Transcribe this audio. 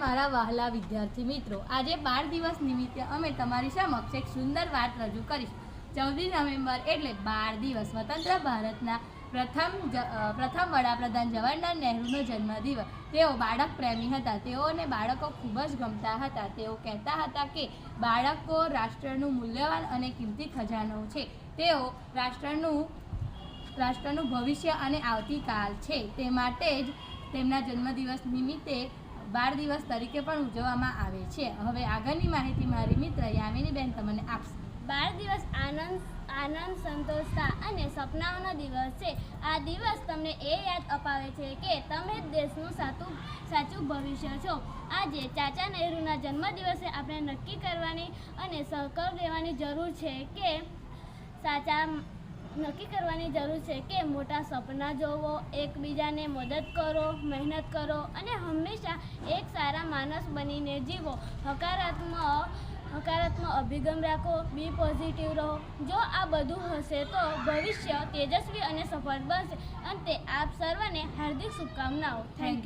મારા વહાલા વિદ્યાર્થી મિત્રો, આજે 12 દિવસ નિમિત્તે અમે તમારી સમક્ષ એક સુંદર વાત રજૂ કરીશું। 14 નવેમ્બર એટલે 12 દિવસ સ્વતંત્ર ભારતના પ્રથમ વડાપ્રધાન જવાહરલાલ નહેરુનો જન્મદિવસ। તેઓ બાળક પ્રેમી હતા। તેઓને બાળકો ખૂબ જ ગમતા હતા। તેઓ કહેતા હતા કે બાળકો રાષ્ટ્રનું મૂલ્યવાન અને કિંમતી ખજાનો છે। તેઓ રાષ્ટ્રનું ભવિષ્ય અને આવતીકાલ છે। તે માટે જ તેમના જન્મદિવસ નિમિત્તે 12 દિવસ તરીકે પણ ઉજવવામાં આવે છે। હવે આગળની માહિતી મારી મિત્ર યામિનીબેન તમને આપશે। 12 દિવસ આનંદ સંતોષતા અને સપનાઓનો દિવસ છે। આ દિવસ તમને એ યાદ અપાવે છે કે તમે દેશનું સાચું ભવિષ્ય છો। આજે ચાચા નહેરુના જન્મદિવસે આપણે નક્કી કરવાની અને સંકલ્પ લેવાની જરૂર છે કે મોટા સપના જોવો, એકબીજાને મદદ કરો, મહેનત કરો અને હંમેશા એક સારા માણસ બનીને જીવો। હકારાત્મક અભિગમ રાખો, બી પોઝિટિવ રહો। જો આ બધું હશે તો ભવિષ્ય તેજસ્વી અને સફળ બનશે। અંતે આપ સર્વને હાર્દિક શુભકામનાઓ। Thank you.